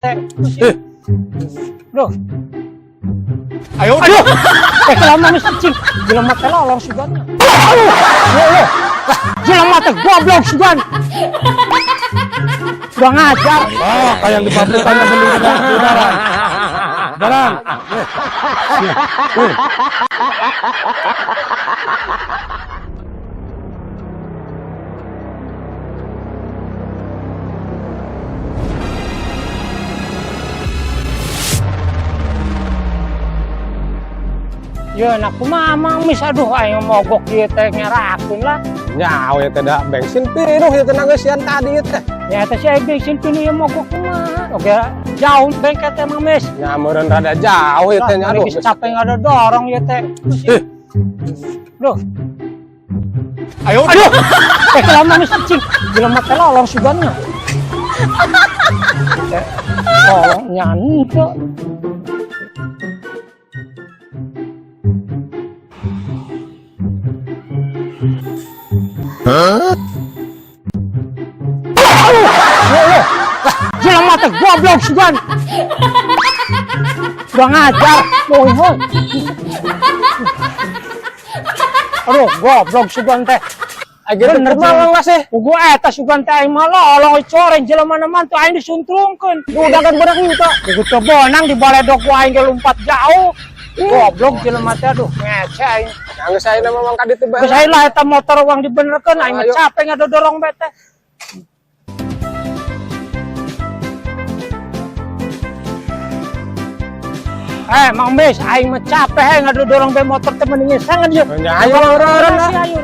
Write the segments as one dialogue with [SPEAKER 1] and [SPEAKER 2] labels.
[SPEAKER 1] Loh. Ayo. Aduh. Kelama mis cicing. Jelema teh lolong sugana. Aduh. Jelema teh goblok sugan. Kurang ajar.
[SPEAKER 2] Oh, kayak yang di pabrikan bener beneran. Beneran.
[SPEAKER 1] Ya nak kumaha mis aduh aing mogok ieu teh ngerakeun lah.
[SPEAKER 2] Nyaw ya teh da bensin pinuh ya tenaga sian tadi teh.
[SPEAKER 1] Ya teh saya bensin pinuh ieu mogok kumaha. Oke, jauh bengkel teh Mang Mis.
[SPEAKER 2] Ya meureun rada jauh ya teh nya aduh.
[SPEAKER 1] Geus capek ada dorong ya teh. Loh.
[SPEAKER 2] Ayo.
[SPEAKER 1] Aduh. Kelama mis cicing. Jelema teh lolong sugana. Lolong nyanyi kok. Jelema teh goblok sugan. Kurang ajar. Boy. Aduh, goblok sugan teh.
[SPEAKER 2] Bener malang lah sih.
[SPEAKER 1] Ugu eta sugan teh aing mah lolong coreng jelema naman tuh aing disuntrungkeun.
[SPEAKER 2] Udah kan bener itu.
[SPEAKER 1] Ugu teu bonang dibaledog ku aing ge lompat jauh. Goblok jelema teh aduh ngece aing.
[SPEAKER 2] Geus ayeuna memang ka ditu bae.
[SPEAKER 1] Geus aing lah eta motor uang dibenerkeun aing mah capek ngadodorong bae teh. Mang Mis, aing mah capek ngadodorong bae motor teh mending ngesangan ieu.
[SPEAKER 2] Ayo orang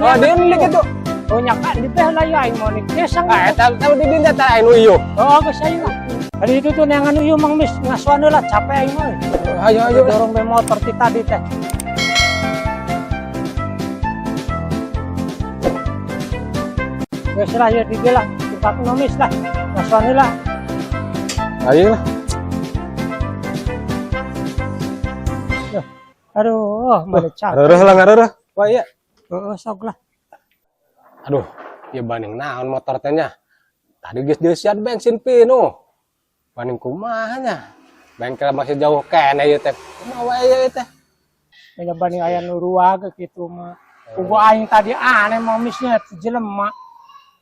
[SPEAKER 2] oh dieulik itu.
[SPEAKER 1] Oh nyakan di teh lah ya aing mau ngesang.
[SPEAKER 2] Eta di dinda teh anu ieu.
[SPEAKER 1] Oh geus aing lah. Ari itu tuh neangan ieu Mang Mis ngasuan heula capek aing mah.
[SPEAKER 2] Ayo
[SPEAKER 1] dorong bae motor ti tadi teh. Geus lah ya digelah, tukak Mang Mis lah. Ngasuan heula.
[SPEAKER 2] Ayo lah.
[SPEAKER 1] Aduh, mana capek.
[SPEAKER 2] Ngaruh lah ngaruh. Wah iya.
[SPEAKER 1] Heeh, sok lah.
[SPEAKER 2] Aduh, ya banding naon motor teh nya. Tadi geus deusian bensin pinuh. Banding kumaha nya. Bengkel masih jauh kene ieu teh. Kumaha wae ieu teh.
[SPEAKER 1] Nya banding aya nu ruaga kitu mah. Ugu aing tadi aneh Mang Misnya jelema.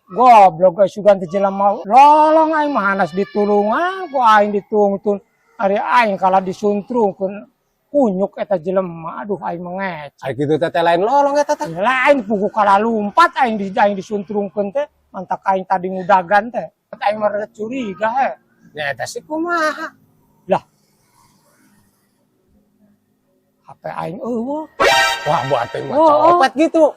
[SPEAKER 1] Goblok geus sugan teh jelema. Lolong aing mah hanas ditulungan, ku aing ditungtun. Ari aing kala disuntrungkeun kunyuk eta jelema. Aduh aing mah ngece.
[SPEAKER 2] Ari kitu teh lain lolong eta teh.
[SPEAKER 1] Lain pugu kala lumpat aing disuntrungkeun teh. Mantak aing tadi ngudagan teh. Aing mah rada curiga he.
[SPEAKER 2] Nya eta sih kumaha?
[SPEAKER 1] Lah. HP aing eueuh.
[SPEAKER 2] Wah, buat teh mah copet gitu.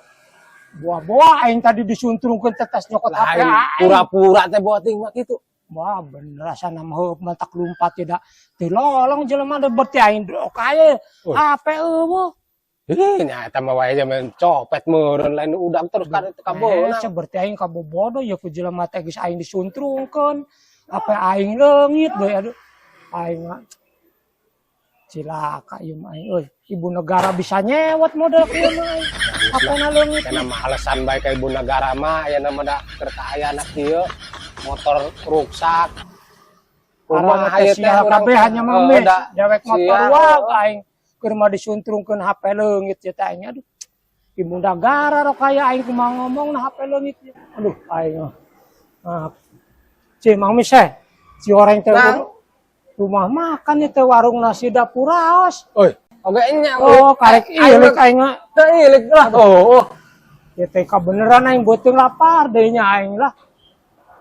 [SPEAKER 1] Buah-buah aing tadi disuntrungkeun tetes nyokot HP aing.
[SPEAKER 2] Pura-pura teh buat ting mah gitu.
[SPEAKER 1] Wah, bener asana mah heup mantak lumpat tidak. Teu lolong jelema teh berarti aing dok aya HP eueuh.
[SPEAKER 2] Nya eta mah wae men copet meureun lain udang terus ka beunang.
[SPEAKER 1] Berarti aing kabobodo ya ku jelema teh geus aing disuntrungkeun. HP aing leungit deui aduh. Aing mah cilaka ieu mah aing euy. Ibu negara bisa nyewot modal kieu mah aing. HP-na leungit.
[SPEAKER 2] Kana mah alasan bae ka ibu negara mah aya na mah da keur aya anak kieu motor rusak.
[SPEAKER 1] Rumah aya teh kabeh hanya Mang Mis. Dewek motor wae aing keur mah disuntrungkeun HP leungit ya teh aing aduh. Ibu negara rok aya aing kumaha ngomongna HP leungit. Aduh aing mah. Ci Mang Mis si orang teh rumah makan teh warung nasi dapur raos.
[SPEAKER 2] Oi, oge nya.
[SPEAKER 1] Oh, karek ieulik aing mah.
[SPEAKER 2] Teu ieulik lah. Oh.
[SPEAKER 1] Ya teh kabeneran aing beuteung lapar deui nya aing lah.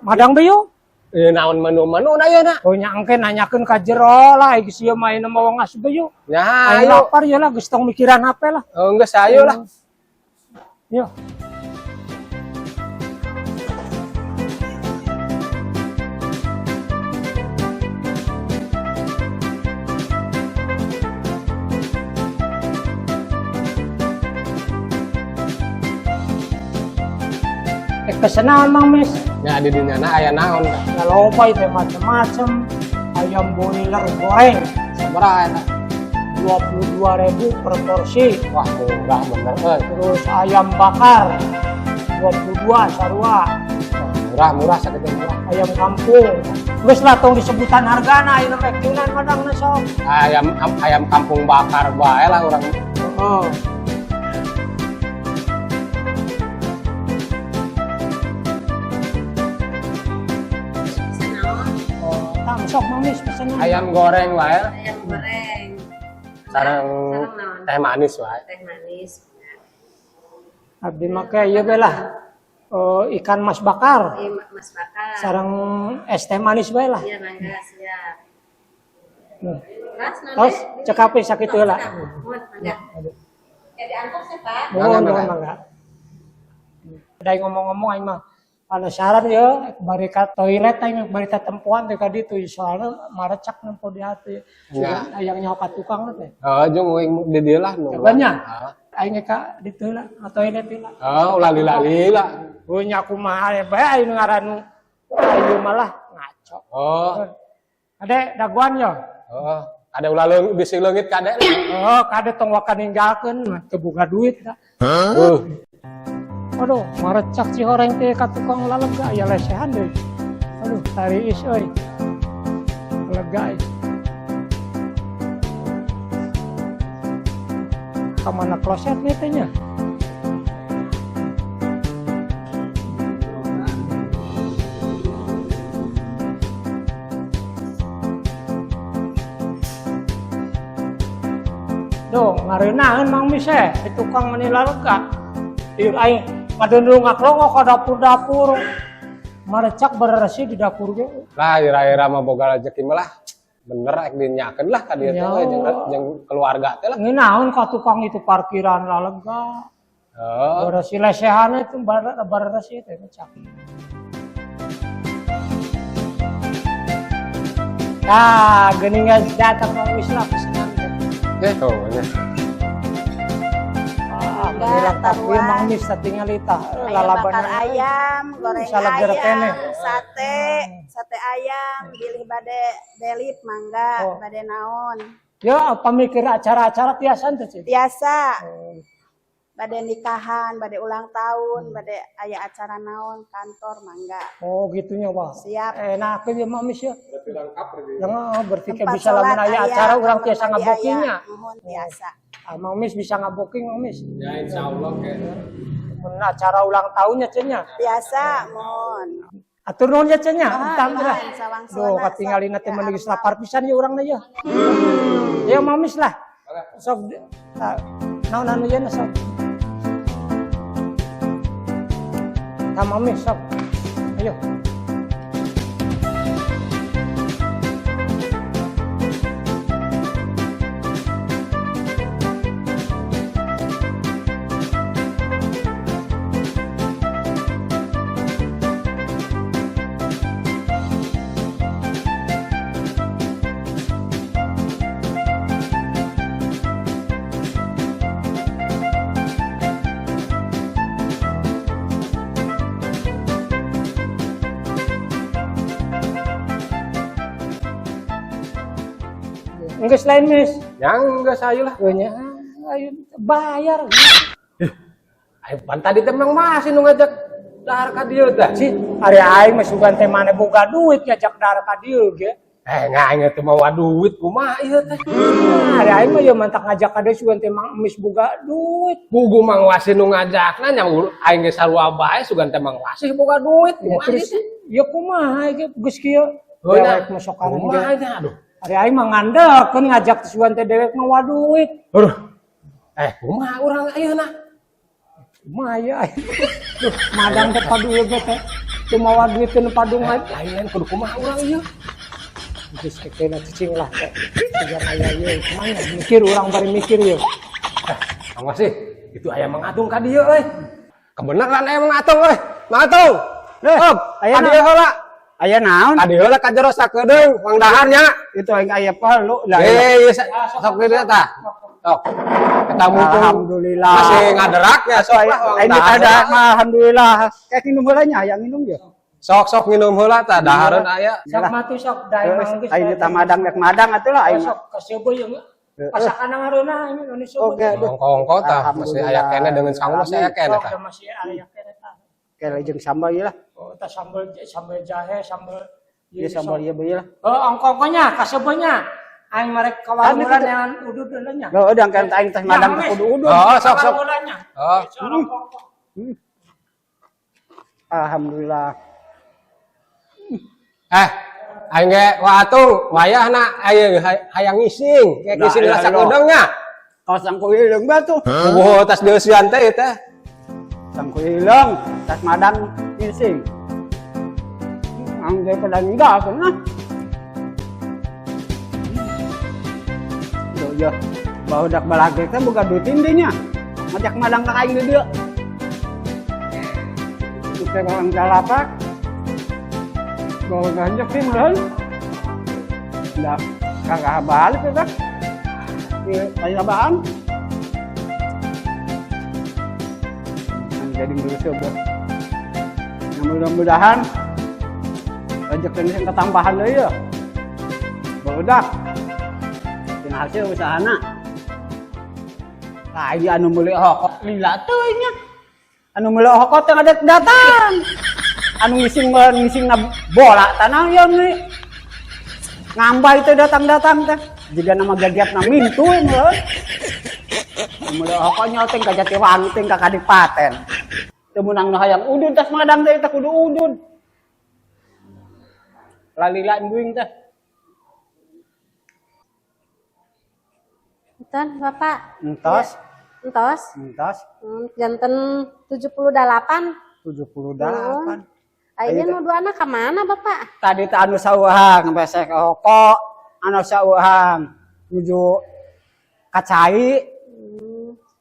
[SPEAKER 1] Madang beuyu.
[SPEAKER 2] Ieu naon menu-menu na yeuna?
[SPEAKER 1] Oh nya engke nanyakeun ka jero lah geus ieu mah ayeuna mah ngas beuyu.
[SPEAKER 2] Nya
[SPEAKER 1] aing lapar ya lah geus tong mikiran HP lah.
[SPEAKER 2] Oh, geus ayo lah.
[SPEAKER 1] Yo. Kesenangan Mang Mis.
[SPEAKER 2] Ya di dinyana aya naon?
[SPEAKER 1] Ya loba teh macem-macem. Ayam boiler goreng
[SPEAKER 2] sabaraha eta?
[SPEAKER 1] 22.000 per porsi.
[SPEAKER 2] Wah, murah bener euy.
[SPEAKER 1] Terus ayam bakar 22 sarua.
[SPEAKER 2] Murah sakitu murah.
[SPEAKER 1] Ayam kampung Geus lah tong disebutan hargana ieu mah kieunan madangna sok.
[SPEAKER 2] Ayam kampung bakar bae lah orang.
[SPEAKER 1] Oh. Tam sok mamis pesen.
[SPEAKER 2] Ayam goreng wae.
[SPEAKER 3] Ayam goreng.
[SPEAKER 2] Sareng
[SPEAKER 3] naon?
[SPEAKER 2] teh manis wae.
[SPEAKER 3] Teh manis.
[SPEAKER 1] Abdi make ieu bae lah. Ikan mas bakar.
[SPEAKER 3] Iya, Mas bakar.
[SPEAKER 1] Sareng es teh manis bae lah.
[SPEAKER 3] Iya, mangga siap. Mas,
[SPEAKER 1] Tos cek api sakitu lah.
[SPEAKER 3] Mangga. Ya diantar sih, Pak.
[SPEAKER 1] Mohon mangga. Dai ngomong-ngomong aing mah penasaran ya bari ka toilet aing bari ka tempuan teh ka ditu soalna marecak nempo di hati.
[SPEAKER 2] Ya.
[SPEAKER 1] Aya nyaho ka tukang teh.
[SPEAKER 2] Jeung uing di dieu lah nu.
[SPEAKER 1] Banyak. Aing ka ditu lah toilet lah.
[SPEAKER 2] Ulah lila.
[SPEAKER 1] Nya kumaha bae aing ngaran ayeuna malah ngaco. Ade daguan ya.
[SPEAKER 2] Ada ulah bisi leungit kade.
[SPEAKER 1] Kade tong wakan ninggalkeun teu boga duit da. Aduh, marecak si horeng teh ka tukang lalega aya lesehan deui. Aduh, tariis euy. Lega. Ka mana kloset nih teh nya? Duh, ngareunaeun Mang Mis di tukang menila lega. Ieu aing ngadeung ngaklongok ka dapur-dapur. Marecak bereresi di dapur ge.
[SPEAKER 2] Lah ira-ira mah boga rezeki mah lah. Bener rek dinyakeun lah ka dieu teh jeung keluarga teh lah.
[SPEAKER 1] Nginaon ka tukang itu parkiran lalega. Beresi lesehan itu beresi teh cak. Nah, geuningan datang Mang Mis lah pesenan teh.
[SPEAKER 3] Enggak,
[SPEAKER 1] taruhan. Mang Mis tinggal itah
[SPEAKER 3] Ayam bakar ayam, goreng
[SPEAKER 1] kene.
[SPEAKER 3] ayam, sate ayam, pilih bade delip mangga, bade naon.
[SPEAKER 1] Ya, apa mikir acara-acara biasa teh, Cik?
[SPEAKER 3] Biasa. Bade nikahan, bade ulang tahun, bade aya acara naon kantor mangga.
[SPEAKER 1] Oh, gitunya, Wah.
[SPEAKER 3] Siap.
[SPEAKER 1] Enak ya Mang Mis ya.
[SPEAKER 2] Berarti lengkap
[SPEAKER 1] Berarti
[SPEAKER 3] Tempat
[SPEAKER 1] bisa lamun aya acara urang tiasa
[SPEAKER 3] tadi
[SPEAKER 1] ngabokingnya.
[SPEAKER 3] aya, mohon biasa.
[SPEAKER 1] Mang Mis bisa ngaboking Mang Mis.
[SPEAKER 2] Ya insyaallah ke.
[SPEAKER 1] Mun acara ulang tahunnya cenah.
[SPEAKER 3] Biasa, mohon.
[SPEAKER 1] Atur nuhun ya cenah. Utang teh. Duh, katinggalina teh meuli geus lapar pisan ya urangna ya. Ya Mang Mis lah. Sok naon anu yeuna sok. Mang Mis sok. Ayo. Enggeus lain Mis.
[SPEAKER 2] Yang enggak saya lah.
[SPEAKER 1] Nya ayo bayar.
[SPEAKER 2] Ayo pan tadi teh memang masih nu ngajak dahar ka dieu teh.
[SPEAKER 1] Si ari aing mah sugan teh mane boga duit ngajak dahar ka dieu ge.
[SPEAKER 2] Aing teh mau duit kumaha ieu teh.
[SPEAKER 1] Ari aing mah ya mantak ngajak ka dieu sugan teh Mang Mis boga duit.
[SPEAKER 2] Pugu Mang Wasi nu ngajakna nya aing ge sarua bae sugan teh Mang Wasi boga duit.
[SPEAKER 1] Ya terus ya kumaha ge geus kieu. Dewek mah sok
[SPEAKER 2] kumaha nya aduh.
[SPEAKER 1] Ari aing mah ngandeukeun ngajak sugan teh dewek mah duit.
[SPEAKER 2] Kumaha urang ayeuna?
[SPEAKER 1] Kumaha ya. Duh, madang teh padu ieu teh. Teu mawa duit teu padung
[SPEAKER 2] Lain kudu kumaha urang ieu?
[SPEAKER 1] Geus kekena cicing lah teh. Siga aya ieu kumaha mikir urang bari mikir ieu.
[SPEAKER 2] Mang Wasi, itu aya Mang Atung ka dieu euy. Kebeneran aya Mang Atung euy. Mang Atung. Aya dieu heula.
[SPEAKER 4] Aya naon?
[SPEAKER 2] Adi heula ka jero sakedeung Mang Daharnya.
[SPEAKER 4] Itu aing aya palu.
[SPEAKER 2] Sok dieu tah. Sok. Eta mumpung
[SPEAKER 4] Alhamdulillah.
[SPEAKER 2] masih ngaderak ya sok lah Mang
[SPEAKER 4] Aing
[SPEAKER 2] Dahar.
[SPEAKER 4] ada alhamdulillah. Kayak minum heula nya aya minum ge.
[SPEAKER 2] Sok nginum heula tah dahareun aya.
[SPEAKER 1] Sok matu sok dae Mang geus.
[SPEAKER 4] Aing teh madang rek madang atuh lah aing.
[SPEAKER 1] Sok kasih boy yang pasakan ngareuna ini Indonesia.
[SPEAKER 4] Oke,
[SPEAKER 2] Ongko tah masih aya kene dengan sangu masih aya kene tah.
[SPEAKER 1] Masih aya kene tah.
[SPEAKER 4] Kayak jeung sambal ieu lah.
[SPEAKER 1] Oh, tah sambal jahe, sambal
[SPEAKER 4] Dia sabar ya bae lah.
[SPEAKER 1] Ongkongnya kasebanya aing marek kawalulan yang udud nya.
[SPEAKER 4] Lo udah kan aing teh madang kudu-kudu.
[SPEAKER 2] Oh, sok. Oh.
[SPEAKER 4] Alhamdulillah.
[SPEAKER 2] Aing ge watung wayahna aya hayang ngising, kayak ngising rasa kodongnya.
[SPEAKER 4] Kalau sangku hilang batu.
[SPEAKER 2] Oh, tas deusian teh teh.
[SPEAKER 4] Sangku hilang, tas madang ising. Ang dia pada enggak kan. Yo yo. Bau dak balage teh boga duit indinya. Ngajak madang ka aing dia. Kita orang dalapak. Bau ganjak sih meureun. Dah kagak balik ya kan. Kayak apaan? Jadi dulu coba. Mudah-mudahan rezeki yang ketambahan deh ya. Barudak. Tina hasil usahana. Kayak anu meuli hokot lila teuy nya. Anu meuli hokot teh datang. Anu ngising na bola tanah ya nih. Ngambay teh datang-datang teh. Jika nama gagiat na mintu meureun. Meuli hokotnya teh ka Jatiwangi teh ka Kadipaten. Teu meunang nu hayang udun tas madang teh teh kudu udun. Lalila duing teh.
[SPEAKER 3] Enten Bapak.
[SPEAKER 4] Entos.
[SPEAKER 3] Entos.
[SPEAKER 4] Entos.
[SPEAKER 3] Janten 78.
[SPEAKER 4] 78.
[SPEAKER 3] Ayeuna nu duana ka mana Bapak?
[SPEAKER 4] Tadi teh anu saueuhang besek hoko, anu saueuhang nuju kacai.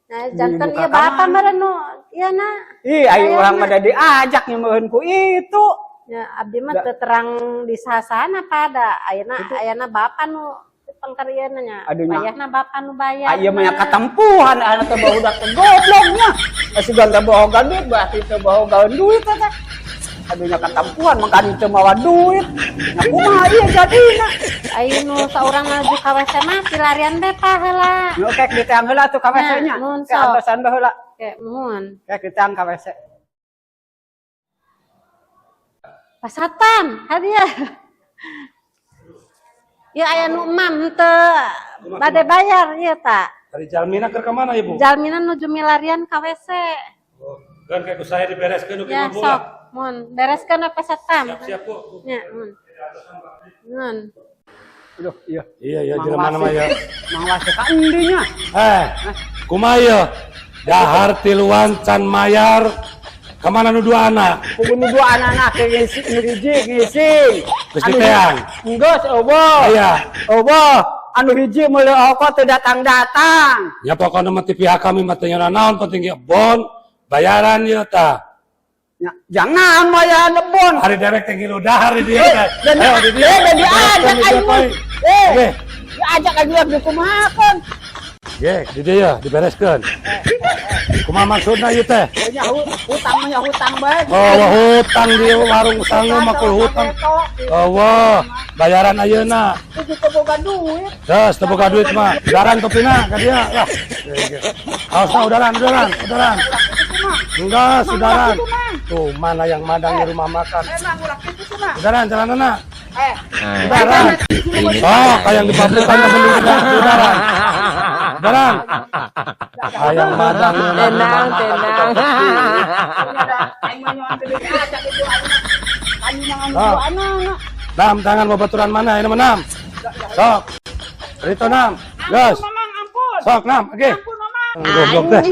[SPEAKER 3] Nah, janten ieu Bapak meureun nu ieu na.
[SPEAKER 4] Ih, ayo urang mah da diajak nyemeuheun ku itu.
[SPEAKER 3] Ya abdi mah teu terang di sasana pada ayeuna Bapak nu pangkarieuna nya. Bayahna Bapak nu bayar.
[SPEAKER 4] Aya mah katempuhan anu teh bahudak teh gobloknya. Asugan teh bohogan duit berarti teh bohogan duit teh. Adunya katempuhan mangkani teu mawa duit. Nya kumaha ieu jadina?
[SPEAKER 3] Ayeuna nu saurang maju ka WC mah pilarian beta heula.
[SPEAKER 4] Nu kek diteang heula tuh ka WC nya. Ke antosan baheula.
[SPEAKER 3] Kek muhun.
[SPEAKER 4] Kek diteang ka WC.
[SPEAKER 3] Pak Satpam, hadiah. Ya aya nu emam teu bade bayar ieu ta.
[SPEAKER 5] Tadi jalmina keur ka mana Ibu?
[SPEAKER 3] Jalmina nuju milarian ka WC.
[SPEAKER 5] Oh, kan kayak saya dibereskeun ke
[SPEAKER 3] Ya
[SPEAKER 5] bola.
[SPEAKER 3] sok, mun bereskeun we Pak Satpam.
[SPEAKER 5] Siap, Bu.
[SPEAKER 3] Ya, mun. Nun.
[SPEAKER 4] Aduh, iya.
[SPEAKER 5] Iya, jelema nama ya.
[SPEAKER 4] Mang wase ka endinya.
[SPEAKER 5] Kumaha ieu? Dahar tiluan can mayar. Kemana nu dua anak?
[SPEAKER 4] Kudu nu dua anak ke ngising.
[SPEAKER 5] Geus diteang.
[SPEAKER 4] Geus eueuh.
[SPEAKER 5] Iya.
[SPEAKER 4] Eueuh, anu hiji meuli oko teu datang-datang.
[SPEAKER 5] Ya pokoknya mah ti pihak kami mah teu nyeuna naon penting ge bon bayaran ieu tah.
[SPEAKER 4] Ya, jangan maya nebon.
[SPEAKER 5] Hari derek teh ngilu dahar di dieu teh.
[SPEAKER 4] Ayo di dieu diajak aing. Diajak aing abdi kumahakeun.
[SPEAKER 5] Ge, di dieu dibereskeun. Kumaha maksudna ieu teh?
[SPEAKER 4] Nya hutang mah hutang bae.
[SPEAKER 5] Oh, hutang di warung sangu makul hutang. Oh, bayaran ayeuna.
[SPEAKER 4] Itu teu boga duit.
[SPEAKER 5] Terus teu boga duit mah. Udaran topina ka dia. Lah. Hausna udaran. Enggak, udaran. Tuh, mana yang madang di rumah makan.
[SPEAKER 4] Emang ulah kitu cenah.
[SPEAKER 5] Udaran jalanana.
[SPEAKER 2] Udaran.
[SPEAKER 5] Oh, kayak yang di pabrikan temen udaran. Udaran. Ayam madang.
[SPEAKER 2] Tenang.
[SPEAKER 4] Aing mah nyoan teu diajak itu aing jangan dua anak.
[SPEAKER 5] Nam, tangan babaturan mana? Ini Nam. Sok. Rito Nam. Gus.
[SPEAKER 4] Mamang ampun.
[SPEAKER 5] Sok Nam, oke.
[SPEAKER 4] Ampun mamang.
[SPEAKER 5] Goblok teh.